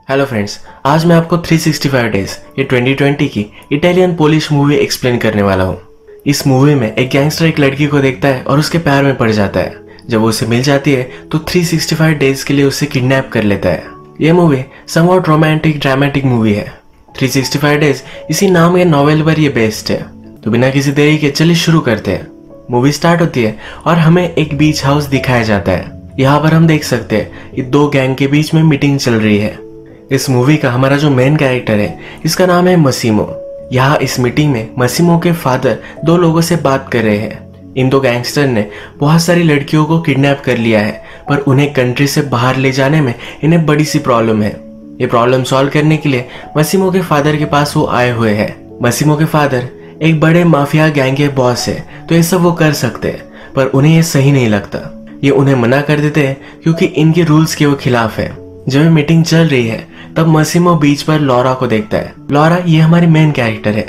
Hello friends, आज मैं आपको 365 डेज ये 2020 की इटालियन पोलिश मूवी एक्सप्लेन करने वाला हूँ। इस मूवी में एक गैंगस्टर एक लड़की को देखता है और उसके पैर में पड़ जाता है। जब वो उसे मिल जाती है तो 365 डेज के लिए उसे किडनैप कर लेता है। यह movie somewhat romantic dramatic movie है। 365 डेज इसी नाम के नॉवेल पर यह बेस्ड है। तो बिना किसी देरी के चलिए शुरू करते हैं। मूवी स्टार्ट होती है और हमें एक बीच हाउस दिखाया जाता है। यहाँ पर हम देख सकते हैं कि दो गैंग के बीच में मीटिंग चल रही है। इस मूवी का हमारा जो मेन कैरेक्टर है इसका नाम है मसीमो। यहाँ इस मीटिंग में मसीमो के फादर दो लोगों से बात कर रहे हैं। इन दो गैंगस्टर ने बहुत सारी लड़कियों को किडनैप कर लिया है, पर उन्हें कंट्री से बाहर ले जाने में इन्हें बड़ी सी प्रॉब्लम है। ये प्रॉब्लम सॉल्व करने के लिए मसीमो के फादर के पास वो आए हुए हैं। मसीमो के फादर एक बड़े माफिया गैंग के बॉस है, तो ये सब वो कर सकते हैं, पर उन्हें ये सही नहीं लगता। ये उन्हें मना कर देते हैं क्योंकि इनके रूल्स के वो खिलाफ है। जब ये मीटिंग चल रही है तब मसीमो बीच पर लॉरा को देखता है। लॉरा ये हमारी मेन कैरेक्टर है।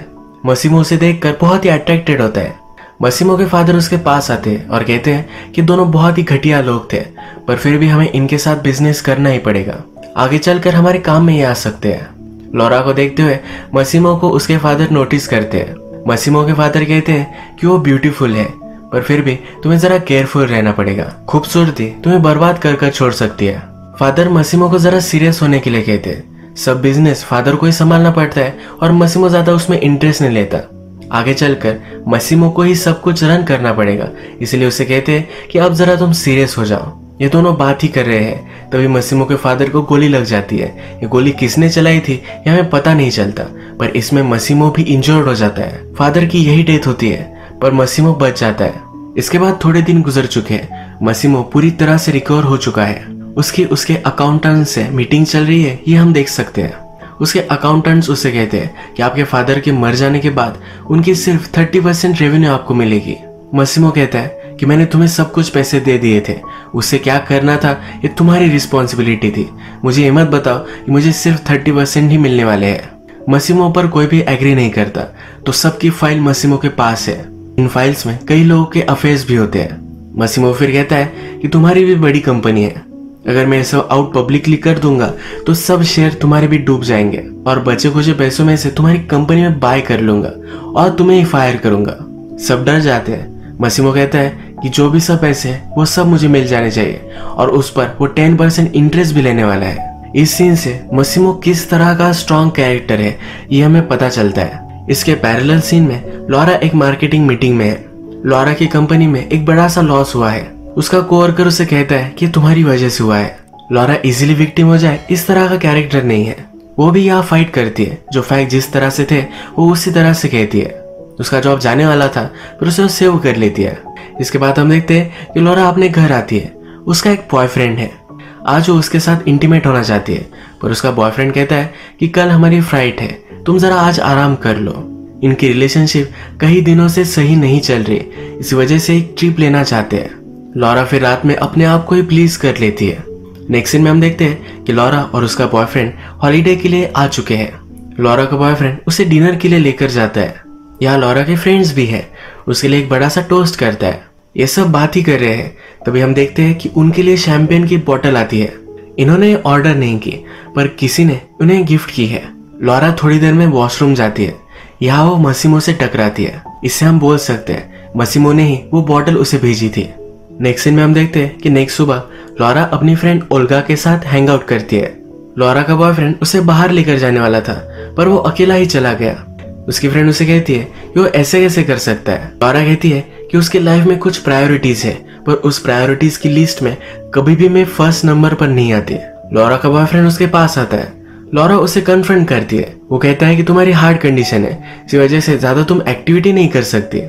मसीमो उसे देखकर बहुत ही अट्रैक्टेड होता है। मसीमो के फादर उसके पास आते हैं और कहते हैं कि दोनों बहुत ही घटिया लोग थे, पर फिर भी हमें इनके साथ बिजनेस करना ही पड़ेगा। आगे चलकर हमारे काम में ये आ सकते हैं। लॉरा को देखते हुए मसीमो को उसके फादर नोटिस करते हैं। मसीमो के फादर कहते हैं कि वो ब्यूटीफुल है, पर फिर भी तुम्हें जरा केयरफुल रहना पड़ेगा। खूबसूरती तुम्हें बर्बाद कर छोड़ सकती है। फादर मसीमो को जरा सीरियस होने के लिए कहते हैं। सब बिजनेस फादर को ही संभालना पड़ता है और मसीमो ज्यादा उसमें इंटरेस्ट नहीं लेता। आगे चलकर मसीमो को ही सब कुछ रन करना पड़ेगा, इसलिए उसे कहते हैं कि अब जरा तुम सीरियस हो जाओ। ये दोनों बात ही कर रहे हैं, तभी मसीमो के फादर को गोली लग जाती है। ये गोली किसने चलाई थी ये हमें पता नहीं चलता, पर इसमें मसीमो भी इंजर्ड हो जाता है। फादर की यही डेथ होती है, पर मसीमो बच जाता है। इसके बाद थोड़े दिन गुजर चुके हैं। मसीमो पूरी तरह से रिकवर हो चुका है। उसके अकाउंटेंट से मीटिंग चल रही है, ये हम देख सकते हैं। उसके अकाउंटेंट्स उससे कहते हैं कि आपके फादर के मर जाने के बाद उनकी सिर्फ 30% रेवेन्यू आपको मिलेगी। मसीमो कहता है कि मैंने तुम्हें सब कुछ पैसे दे दिए थे, उससे क्या करना था ये तुम्हारी रिस्पॉन्सिबिलिटी थी। मुझे ये मत बताओ कि मुझे सिर्फ 30% ही मिलने वाले हैं। मसीमो पर कोई भी एग्री नहीं करता, तो सबकी फाइल मसीमो के पास है। इन फाइल्स में कई लोगों के अफेयर्स भी होते हैं। मसीमो फिर कहता है कि तुम्हारी भी बड़ी कंपनी है, अगर मैं सब आउट पब्लिकली कर दूंगा तो सब शेयर तुम्हारे भी डूब जाएंगे और बचे खुचे पैसों में से तुम्हारी कंपनी में बाय कर लूंगा और तुम्हें ही फायर करूंगा। सब डर जाते हैं। मसीमो कहता है कि जो भी सब पैसे हैं वो सब मुझे मिल जाने चाहिए और उस पर वो 10% इंटरेस्ट भी लेने वाला है। इस सीन से मसीमो किस तरह का स्ट्रॉन्ग कैरेक्टर है ये हमें पता चलता है। इसके पैरेलल सीन में लॉरा एक मार्केटिंग मीटिंग में है। लॉरा की कंपनी में एक बड़ा सा लॉस हुआ है। उसका कोवर्कर उसे कहता है कि तुम्हारी वजह से हुआ है। लॉरा इजीली विक्टिम हो जाए इस तरह का कैरेक्टर नहीं है। वो भी यहाँ फाइट करती है। जो फैक्ट जिस तरह से थे वो उसी तरह से कहती है। उसका जॉब जाने वाला था पर उसे सेव कर लेती है। इसके बाद हम देखते हैं कि लॉरा अपने घर आती है। उसका एक बॉयफ्रेंड है। आज वो उसके साथ इंटीमेट होना चाहती है, पर उसका बॉयफ्रेंड कहता है कि कल हमारी फ्लाइट है, तुम जरा आज आराम कर लो। इनकी रिलेशनशिप कई दिनों से सही नहीं चल रही, इस वजह से एक ट्रिप लेना चाहते हैं। लॉरा फिर रात में अपने आप को ही प्लीज कर लेती है। नेक्स्ट सीन में हम देखते हैं कि लॉरा और उसका बॉयफ्रेंड हॉलीडे के लिए आ चुके हैं। लॉरा का बॉयफ्रेंड उसे डिनर के लिए लेकर जाता है। यहाँ लॉरा के फ्रेंड्स भी है। उसके लिए एक बड़ा सा टोस्ट करता है। ये सब बात ही कर रहे हैं, तभी हम देखते हैं कि उनके लिए शैंपेन की बोतल आती है। इन्होंने ऑर्डर नहीं की, पर किसी ने उन्हें गिफ्ट की है। लॉरा थोड़ी देर में वॉशरूम जाती है। यहाँ वो मसीमो से टकराती है। इससे हम बोल सकते हैं मसीमो ने ही वो बोतल उसे भेजी थी। नेक्स्ट सीन में हम देखते हैं कि नेक्स्ट सुबह लॉरा अपनी फ्रेंड ओल्गा के साथ हैंग आउट करती है। लॉरा का बॉयफ्रेंड उसे बाहर लेकर जाने वाला था, पर वो अकेला ही चला गया। उसकी फ्रेंड उसे कहती है कि वो ऐसे कैसे कर सकता है। लॉरा कहती है कि उसकी लाइफ में कुछ प्रायोरिटीज है, पर उस प्रायोरिटीज की लिस्ट में कभी भी मैं फर्स्ट नंबर पर नहीं आती। लॉरा का बॉयफ्रेंड उसके पास आता है। लॉरा उसे कन्फ्रंट करती है। वो कहता है कि तुम्हारी हार्ट कंडीशन है, इस वजह से ज्यादा तुम एक्टिविटी नहीं कर सकती।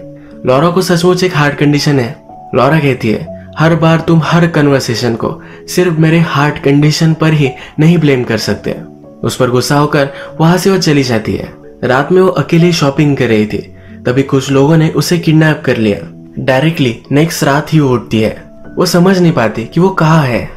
लॉरा को सचमुच एक हार्ट कंडीशन है। लॉरा कहती है हर बार तुम हर कन्वर्सेशन को सिर्फ मेरे हार्ट कंडीशन पर ही नहीं ब्लेम कर सकते। उस पर गुस्सा होकर वहां से वो चली जाती है। रात में वो अकेली शॉपिंग कर रही थी, तभी कुछ लोगों ने उसे किडनैप कर लिया। डायरेक्टली नेक्स्ट रात ही वो उठती है। वो समझ नहीं पाती कि वो कहाँ है।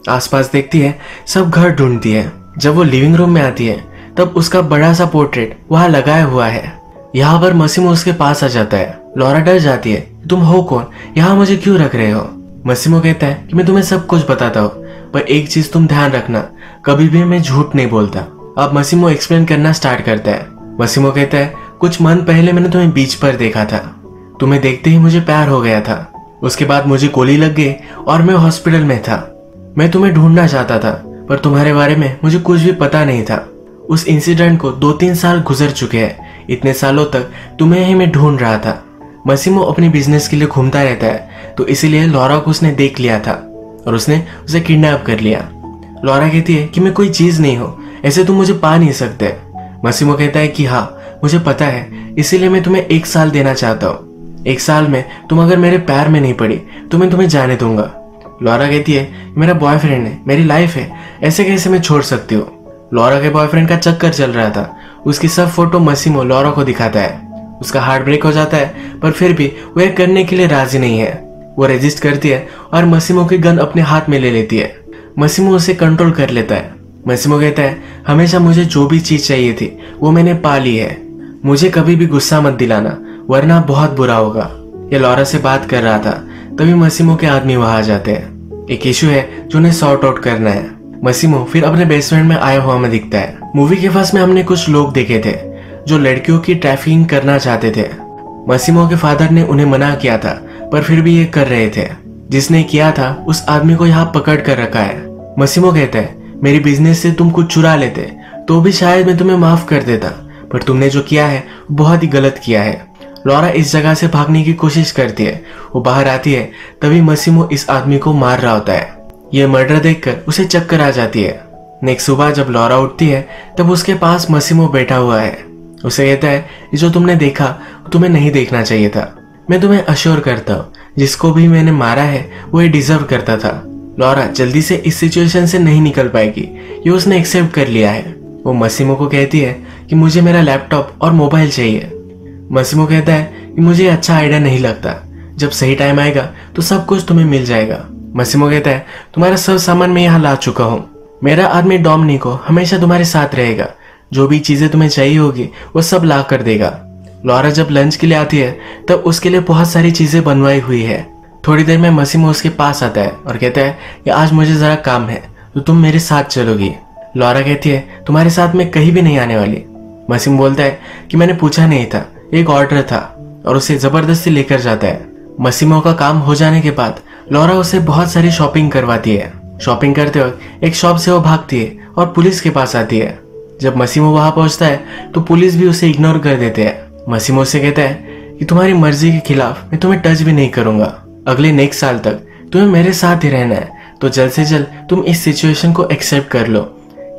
आसपास देखती है, सब घर ढूंढती है। जब वो लिविंग रूम में आती है तब उसका बड़ा सा पोर्ट्रेट वहां लगाया हुआ है। यहाँ पर मसीमो उसके पास आ जाता है। लॉरा डर जाती है, तुम हो कौन, यहाँ मुझे क्यों रख रहे हो। मसीमो कहता है कि मैं तुम्हें सब कुछ बताता हूँ, पर एक चीज तुम ध्यान रखना, कभी भी मैं झूठ नहीं बोलता। अब मसीमो एक्सप्लेन करना स्टार्ट करता है। मसीमो कहता है कुछ मंथ पहले मैंने तुम्हें बीच पर देखा था, तुम्हें देखते ही मुझे प्यार हो गया था। उसके बाद मुझे गोली लग गई और मैं हॉस्पिटल में था। मैं तुम्हें ढूंढना चाहता था, पर तुम्हारे बारे में मुझे कुछ भी पता नहीं था। उस इंसिडेंट को 2-3 साल गुजर चुके हैं। इतने सालों तक तुम्हें ही मैं ढूंढ रहा था। मसीमो अपने बिजनेस के लिए घूमता रहता है, तो इसीलिए लॉरा को उसने देख लिया था और उसने उसे किडनैप कर लिया। लॉरा कहती है कि मैं कोई चीज नहीं हूँ, ऐसे तुम मुझे पा नहीं सकते। मसीमो कहता है कि हाँ मुझे पता है, इसीलिए मैं तुम्हें 1 साल देना चाहता हूँ। 1 साल में तुम अगर मेरे पैर में नहीं पड़ी तो मैं तुम्हें जाने दूंगा। लॉरा कहती है मेरा बॉयफ्रेंड है, मेरी लाइफ है, ऐसे कैसे मैं छोड़ सकती हूँ। लॉरा के बॉयफ्रेंड का चक्कर चल रहा था। उसकी सब फोटो मसीमो लॉरा को दिखाता है। उसका हार्ट ब्रेक हो जाता है, पर फिर भी वो यह करने के लिए राजी नहीं है। वो रेजिस्ट करती है और मसीमो की गन अपने हाथ में ले लेती है। मसीमो उसे कंट्रोल कर लेता है। मसीमो कहता है हमेशा मुझे जो भी चीज चाहिए थी वो मैंने पा ली है, मुझे कभी भी गुस्सा मत दिलाना वरना बहुत बुरा होगा। ये लॉरा से बात कर रहा था, तभी मसीमो के आदमी वहां आ जाते हैं। एक इशू है जो उन्हें सॉर्ट आउट करना है। मसीमो फिर अपने बेसमेंट में आया हुआ में दिखता है। मूवी के फर्स्ट में हमने कुछ लोग देखे थे जो लड़कियों की ट्रैफिकिंग करना चाहते थे। मसीमो के फादर ने उन्हें मना किया था, पर फिर भी ये कर रहे थे। जिसने किया था उस आदमी को यहाँ पकड़ कर रखा है। मसीमो कहता है मेरी बिजनेस से तुम कुछ चुरा लेते तो भी शायद मैं तुम्हें माफ कर देता, पर तुमने जो किया है बहुत ही गलत किया है। लॉरा इस जगह से भागने की कोशिश करती है। वो बाहर आती है, तभी मसीमो इस आदमी को मार रहा होता है। ये मर्डर देखकर उसे चक्कर आ जाती है। नेक्स्ट सुबह जब लॉरा उठती है तब उसके पास मसीमो बैठा हुआ है। उसे कहता है जो तुमने देखा तुम्हें नहीं देखना चाहिए था। मैं तुम्हें अश्योर करता हूँ जिसको भी मैंने मारा है वो ये डिजर्व करता था। लॉरा जल्दी से इस सिचुएशन से नहीं निकल पाएगी, ये उसने एक्सेप्ट कर लिया है। वो मसीमो को कहती है कि मुझे मेरा लैपटॉप और मोबाइल चाहिए। मसीमो कहता है कि मुझे अच्छा आइडिया नहीं लगता, जब सही टाइम आएगा तो सब कुछ तुम्हें मिल जाएगा। मसीमो कहता है तुम्हारा सब सामान मैं यहाँ ला चुका हूँ, मेरा आदमी डोमिनिको हमेशा तुम्हारे साथ रहेगा, जो भी चीजें तुम्हें चाहिए होगी वो सब ला कर देगा। लॉरा जब लंच के लिए आती है तब उसके लिए बहुत सारी चीजें बनवाई हुई है। थोड़ी देर में मसीमो उसके पास आता है और कहता है कि आज मुझे जरा काम है तो तुम मेरे साथ चलोगी। लॉरा कहती है तुम्हारे साथ मैं कहीं भी नहीं आने वाली। मसीमो बोलता है कि मैंने पूछा नहीं था, एक ऑर्डर था, और उसे जबरदस्ती लेकर जाता है। मसीमो का काम हो जाने के बाद लॉरा उसे बहुत सारी शॉपिंग करवाती है। शॉपिंग करते वक्त एक शॉप से वो भागती है और पुलिस के पास आती है। जब मसीमो वहां पहुंचता है तो पुलिस भी उसे इग्नोर कर देते हैं। मसीमो से कहता है कि तुम्हारी मर्जी के खिलाफ मैं तुम्हें टच भी नहीं करूंगा, अगले नेक्स्ट साल तक तुम्हें मेरे साथ ही रहना है, तो जल्द से जल्द तुम इस सिचुएशन को एक्सेप्ट कर लो।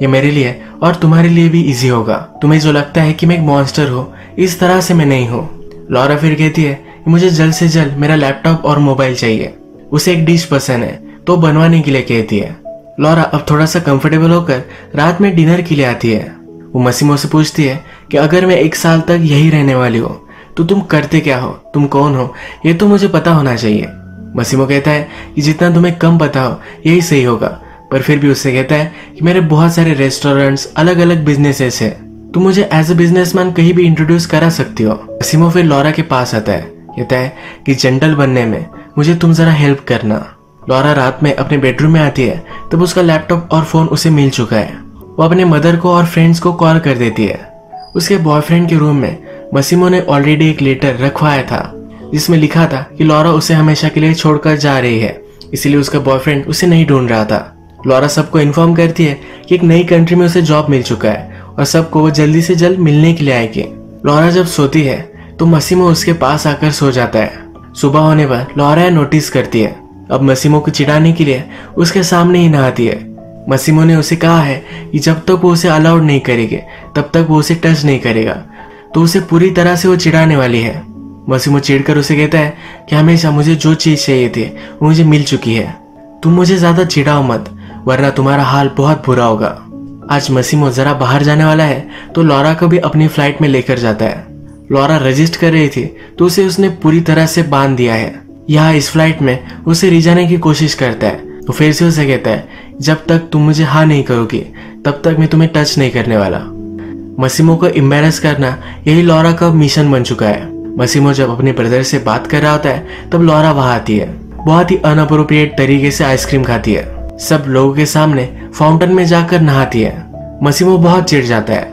ये मेरे लिए और तुम्हारे लिए भी इजी होगा। तुम्हें जो लगता है कि मैं एक मॉन्स्टर हूँ, इस तरह से मैं नहीं हूँ। लॉरा फिर कहती है कि मुझे जल्द से जल्द मेरा लैपटॉप और मोबाइल चाहिए। उसे एक डिश पसंद है तो बनवाने के लिए कहती है। लॉरा अब थोड़ा सा कंफर्टेबल होकर रात में डिनर के लिए आती है। वो मसीमो से पूछती है कि अगर मैं 1 साल तक यही रहने वाली हूँ तो तुम करते क्या हो, तुम कौन हो, ये तो मुझे पता होना चाहिए। मसीमो कहता है कि जितना तुम्हें कम पता हो यही सही होगा, पर फिर भी उससे कहता है कि मेरे बहुत सारे रेस्टोरेंट्स, अलग अलग बिजनेसेस है, तुम मुझे एज ए बिजनेसमैन कहीं भी इंट्रोड्यूस करा सकती हो। मसीमो फिर लॉरा के पास आता है, कहता है कि जेंटल बनने में मुझे तुम जरा हेल्प करना। लॉरा रात में अपने बेडरूम में आती है तब उसका लैपटॉप और फोन उसे मिल चुका है। वो अपने मदर को और फ्रेंड्स को कॉल कर देती है। उसके बॉयफ्रेंड के रूम में मसीमो ने ऑलरेडी एक लेटर रखवाया था जिसमें लिखा था कि लॉरा उसे हमेशा के लिए छोड़कर जा रही है, इसीलिए उसका बॉयफ्रेंड उसे नहीं ढूंढ रहा था। लॉरा सबको इन्फॉर्म करती है कि एक नई कंट्री में उसे जॉब मिल चुका है और सबको वो जल्दी से जल्द मिलने के लिए आएगी। लॉरा जब सोती है तो मसीमो उसके पास आकर सो जाता है। सुबह होने पर लॉरा नोटिस करती है। अब मसीमो को चिढ़ाने के लिए उसके सामने ही नहाती है। मसीमो ने उसे कहा है कि जब तक वो उसे अलाउड नहीं करेगी तब तक वो उसे टच नहीं करेगा, तो उसे पूरी तरह से वो चिढ़ाने वाली है। मसीमो चिढ़कर उसे कहता है कि हमेशा मुझे जो चीज चाहिए थी वो मुझे मिल चुकी है, तुम मुझे ज्यादा चिढ़ाओ मत वरना तुम्हारा हाल बहुत बुरा होगा। आज मसीमो जरा बाहर जाने वाला है तो लॉरा को भी अपनी फ्लाइट में लेकर जाता है। लॉरा रजिस्ट कर रही थी तो उसे उसने पूरी तरह से बांध दिया है। यहाँ इस फ्लाइट में उसे रिझाने की कोशिश करता है तो फिर से उसे कहता है जब तक तुम मुझे हाँ नहीं करोगी तब तक मैं तुम्हें टच नहीं करने वाला। मसीमो को एम्बैरेस करना यही लॉरा का मिशन बन चुका है। मसीमो जब अपने ब्रदर से बात कर रहा होता है तब लॉरा वहां आती है। बहुत ही अनअप्रोप्रिएट तरीके से आइसक्रीम खाती है। सब लोगों के सामने फाउंटेन में जाकर नहाती है। मसीमो बहुत चिढ़ जाता है।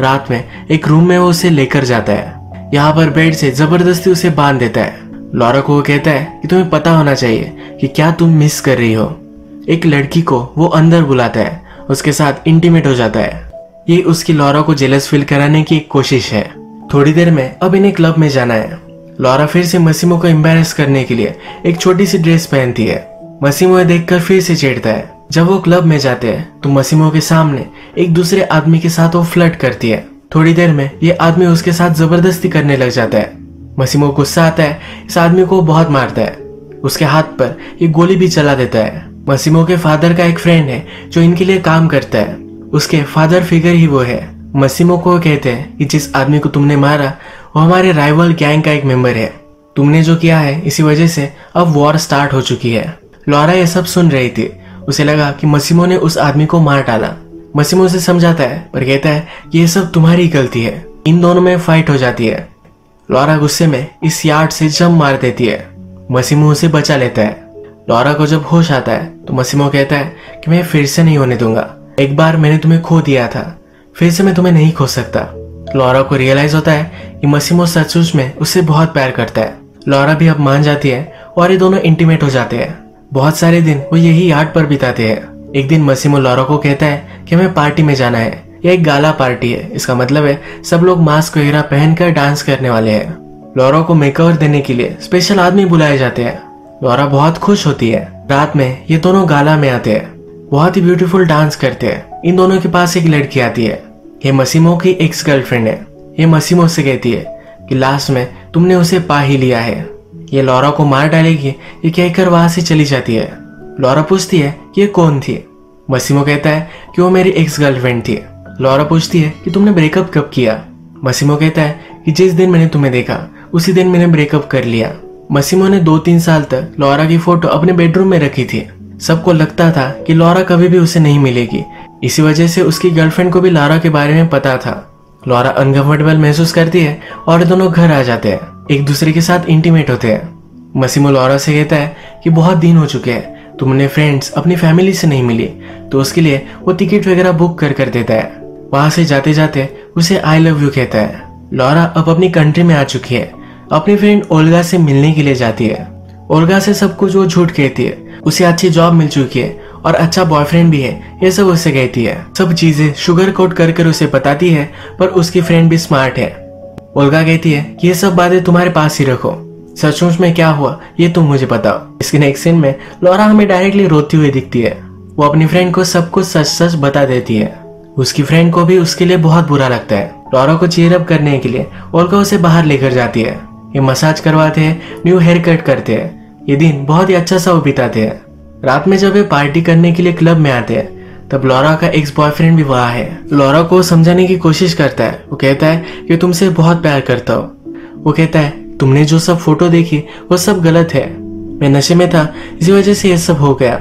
रात में एक रूम में वो उसे लेकर जाता है। यहाँ पर बेड से जबरदस्ती उसे बांध देता है। लॉरा को वो कहता है कि तुम्हें पता होना चाहिए कि क्या तुम मिस कर रही हो। एक लड़की को वो अंदर बुलाता है, उसके साथ इंटीमेट हो जाता है। ये उसकी लॉरा को जेलस फील कराने की एक कोशिश है। थोड़ी देर में अब इन्हें क्लब में जाना है। लॉरा फिर से मसीमो को एम्बैरेस करने के लिए एक छोटी सी ड्रेस पहनती है। मसीमो देखकर फिर से चिढ़ता है। जब वो क्लब में जाते हैं तो मसीमो के सामने एक दूसरे आदमी के साथ वो फ्लर्ट करती है। थोड़ी देर में ये आदमी उसके साथ जबरदस्ती करने लग जाता है। मसीमो गुस्सा आता है, इस आदमी को बहुत मारता है। उसके हाथ पर ये गोली भी चला देता है। मसीमो के फादर का एक फ्रेंड है जो इनके लिए काम करता है। उसके फादर फिगर ही वो है। मसीमो को कहते हैं कि जिस आदमी को तुमने मारा वो हमारे राइवल गैंग का एक मेंबर है। तुमने जो किया है इसी वजह से अब वॉर स्टार्ट हो चुकी है। लॉरा ये सब सुन रही थी। उसे लगा कि मसीमो ने उस आदमी को मार डाला। मसीमो उसे समझाता है पर कहता है कि ये सब तुम्हारी गलती है। इन दोनों में फाइट हो जाती है। लॉरा गुस्से में इस यार्ड से जंप मार देती है। मसीमो उसे बचा लेता है। लॉरा को जब होश आता है तो मसीमो कहता है कि मैं फिर से नहीं होने दूंगा। एक बार मैंने तुम्हें खो दिया था, फिर से मैं तुम्हें नहीं खो सकता। लॉरा को रियलाइज होता है कि मसीमो सचमुच में उससे बहुत प्यार करता है। लॉरा भी अब मान जाती है और ये दोनों इंटीमेट हो जाते हैं। बहुत सारे दिन वो यही यार्ड पर बिताते हैं। एक दिन मसीमो लॉरा को कहता है कि हमें पार्टी में जाना है। यह एक गाला पार्टी है। इसका मतलब है सब लोग मास्क वगैरह पहनकर डांस करने वाले हैं। लॉरा को मेकओवर देने के लिए स्पेशल आदमी बुलाए जाते हैं। लॉरा बहुत खुश होती है। रात में ये दोनों गाला में आते हैं, बहुत ही ब्यूटीफुल डांस करते हैं। इन दोनों के पास एक लड़की आती है। ये मसीमो की एक्स गर्लफ्रेंड है। ये मसीमो से कहती है कि लास्ट में तुमने उसे पा ही लिया है, ये लॉरा को मार डालेगी। ये कहकर वहां से चली जाती है। लॉरा पूछती है कि ये कौन थी। मसीमो कहता है कि वो मेरी एक्स गर्लफ्रेंड थी। लॉरा पूछती है कि तुमने ब्रेकअप कब किया। मसीमो कहता है कि जिस दिन मैंने तुम्हें देखा उसी दिन मैंने ब्रेकअप कर लिया। मसीमो ने 2-3 साल तक लॉरा की फोटो अपने बेडरूम में रखी थी। सबको लगता था कि लॉरा कभी भी उसे नहीं मिलेगी। इसी वजह से उसकी गर्लफ्रेंड को भी लॉरा के बारे में पता था। लॉरा अनकंफर्टेबल महसूस करती है और दोनों घर आ जाते हैं, एक दूसरे के साथ इंटीमेट होते हैं। मसीमो लॉरा से कहता है कि बहुत दिन हो चुके हैं, तुमने फ्रेंड्स अपनी फैमिली से नहीं मिली, तो उसके लिए वो टिकट वगैरह बुक कर देता है। वहां से जाते जाते उसे आई लव यू कहता है। लॉरा अब अपनी कंट्री में आ चुकी है। अपनी फ्रेंड ओल्गा से मिलने के लिए जाती है। ओल्गा से सब कुछ वो झूठ कहती है। उसे अच्छी जॉब मिल चुकी है और अच्छा बॉयफ्रेंड भी है, ये सब उससे कहती है। सब चीजें शुगर कोट कर उसे बताती है, पर उसकी फ्रेंड भी स्मार्ट है। ओल्गा कहती है कि ये सब बातें तुम्हारे पास ही रखो, सचमुच में क्या हुआ ये तुम मुझे बताओ। इसके नेक्स्ट सीन में लॉरा हमें डायरेक्टली रोती हुई दिखती है। वो अपनी फ्रेंड को सब कुछ सच सच बता देती है। उसकी फ्रेंड को भी उसके लिए बहुत बुरा लगता है। लॉरा को चीयर अप करने के लिए ओल्गा उसे बाहर लेकर जाती है। ये मसाज करवाते हैं, न्यू हेयर कट करते हैं। ये दिन बहुत ही अच्छा सा वो बिताते हैं। रात में जब ये पार्टी करने के लिए क्लब में आते हैं तब लॉरा का एक्स बॉयफ्रेंड भी वहाँ है। लॉरा को समझाने की कोशिश करता है। वो कहता है कि तुमसे बहुत प्यार करता हूँ। वो कहता है तुमने जो सब फोटो देखी वो सब गलत है, मैं नशे में था, इसी वजह से ये सब हो गया।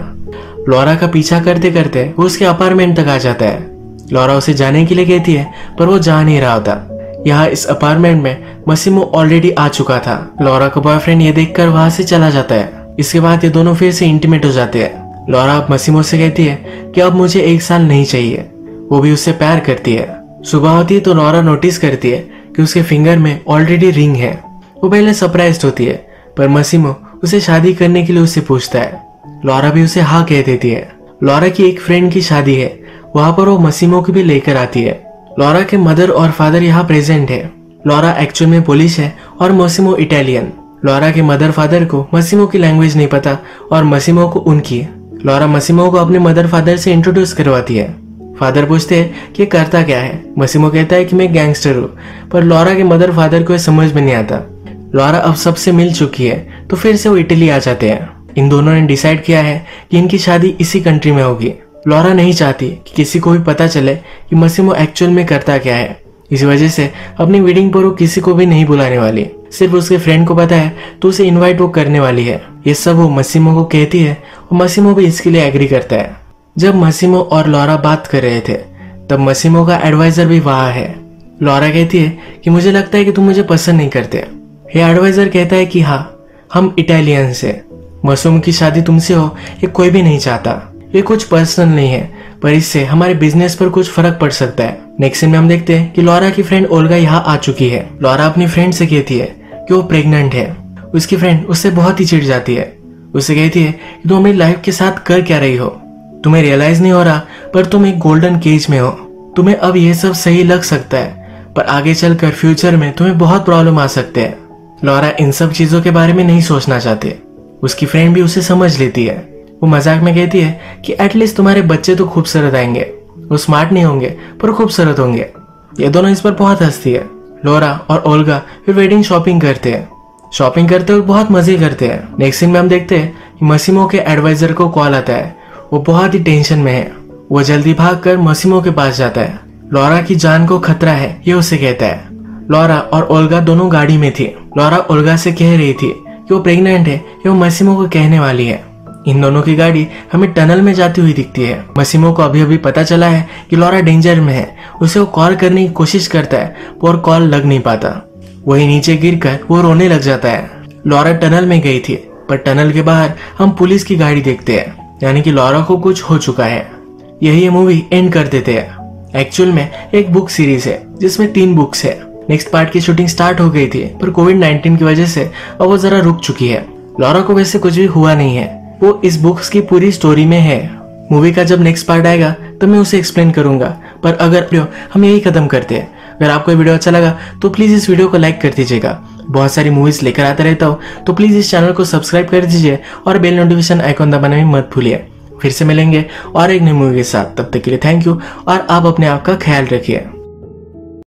लॉरा का पीछा करते करते वो उसके अपार्टमेंट तक आ जाता है। लॉरा उसे जाने के लिए कहती है पर वो जा नहीं रहा होता। यहाँ इस अपार्टमेंट में मसीमो ऑलरेडी आ चुका था। लॉरा का बॉयफ्रेंड ये देखकर वहां से चला जाता है। इसके बाद ये दोनों फिर से इंटीमेट हो जाते हैं। लॉरा अब मसीमो से कहती है कि अब मुझे 1 साल नहीं चाहिए। वो भी उससे प्यार करती है। सुबह होती है तो लॉरा नोटिस करती है कि उसके फिंगर में ऑलरेडी रिंग है। वो पहले सरप्राइज्ड होती है पर मसीमो उसे शादी करने के लिए उससे पूछता है। लॉरा भी उसे हाँ कह देती है। लॉरा की एक फ्रेंड की शादी है, वहां पर वो मसीमो को भी लेकर आती है। लॉरा के मदर और फादर यहाँ प्रेजेंट है। लॉरा एक्चुअल में पोलिश है और मसीमो इटालियन। लॉरा के मदर फादर को मसीमो की लैंग्वेज नहीं पता और मसीमो को उनकी। लॉरा मसीमो को अपने मदर फादर से इंट्रोड्यूस करवाती है। फादर पूछते हैं कि करता क्या है। मसीमो कहता है कि मैं गैंगस्टर हूँ, पर लॉरा के मदर फादर को समझ में नहीं आता। लॉरा अब सबसे मिल चुकी है तो फिर से वो इटली आ जाते हैं। इन दोनों ने डिसाइड किया है कि इनकी शादी इसी कंट्री में होगी। लॉरा नहीं चाहती कि किसी को भी पता चले कि मसीमो एक्चुअल में करता क्या है। इसी वजह से अपनी वेडिंग पर वो किसी को भी नहीं बुलाने वाली। सिर्फ उसके फ्रेंड को पता है तो उसे इनवाइट वो करने वाली है। ये सब वो मसीमो को कहती है और मसीमो भी इसके लिए एग्री करता है। जब मसीमो और लॉरा बात कर रहे थे तब मसीमो का एडवाइजर भी वहाँ है। लॉरा कहती है कि मुझे लगता है कि तुम मुझे पसंद नहीं करते। ये एडवाइजर कहता है कि हाँ, हम इटालियंस है। मासूम की शादी तुमसे हो ये कोई भी नहीं चाहता, ये कुछ पर्सनल नहीं है, पर इससे हमारे बिजनेस पर कुछ फर्क पड़ सकता है। नेक्स्ट सीन में हम देखते हैं कि लॉरा की फ्रेंड ओल्गा यहाँ आ चुकी है। लॉरा अपनी फ्रेंड से कहती है कि वो प्रेग्नेंट है। उसकी फ्रेंड उससे बहुत ही चिढ़ जाती है। उससे कहती है कि तुम अपनी लाइफ के साथ कर क्या रही हो, तुम्हें रियलाइज नहीं हो रहा, पर तुम एक गोल्डन केज में हो। तुम्हें अब ये सब सही लग सकता है, पर आगे चलकर फ्यूचर में तुम्हें बहुत प्रॉब्लम आ सकते हैं। लॉरा इन सब चीजों के बारे में नहीं सोचना चाहती। उसकी फ्रेंड भी उसे समझ लेती है। वो मजाक में कहती है कि एटलीस्ट तुम्हारे बच्चे तो खूबसूरत आएंगे, वो स्मार्ट नहीं होंगे पर खूबसूरत होंगे। ये दोनों इस पर बहुत हंसती है। लॉरा और ओल्गा फिर वेडिंग शॉपिंग करते हैं। शॉपिंग करते हुए बहुत मजे करते हैं। नेक्स्ट सीन में हम देखते हैं कि मसीमो के एडवाइजर को कॉल आता है। वो बहुत ही टेंशन में है। वो जल्दी भागकर मसीमो के पास जाता है। लॉरा की जान को खतरा है ये उसे कहता है। लॉरा और ओल्गा दोनों गाड़ी में थी। लॉरा ओल्गा से कह रही थी कि वो प्रेग्नेंट है, ये वो मसीमो को कहने वाली है। इन दोनों की गाड़ी हमें टनल में जाती हुई दिखती है। मसीमो को अभी अभी पता चला है कि लॉरा डेंजर में है। उसे वो कॉल करने की कोशिश करता है और कॉल लग नहीं पाता। वही नीचे गिरकर वो रोने लग जाता है। लॉरा टनल में गई थी, पर टनल के बाहर हम पुलिस की गाड़ी देखते हैं, यानी कि लॉरा को कुछ हो चुका है। यही ये मूवी एंड कर देते हैं। एक्चुअल में एक बुक सीरीज है जिसमें 3 बुक्स है। नेक्स्ट पार्ट की शूटिंग स्टार्ट हो गई थी, पर कोविड-19 की वजह से अब वो जरा रुक चुकी है। लॉरा को वैसे कुछ भी हुआ नहीं है, वो इस बुक्स की पूरी स्टोरी में है। मूवी का जब नेक्स्ट पार्ट आएगा तो मैं उसे एक्सप्लेन करूंगा, पर अगर हम यही खत्म करते हैं। अगर आपको वीडियो अच्छा लगा तो प्लीज इस वीडियो को लाइक कर दीजिएगा। बहुत सारी मूवीज लेकर आता रहता हूँ, तो प्लीज इस चैनल को सब्सक्राइब कर दीजिए और बेल नोटिफिकेशन आइकॉन दबाना भी मत भूलिए। फिर से मिलेंगे और एक नई मूवी के साथ, तब तक के लिए थैंक यू और आप अपने आप का ख्याल रखिए।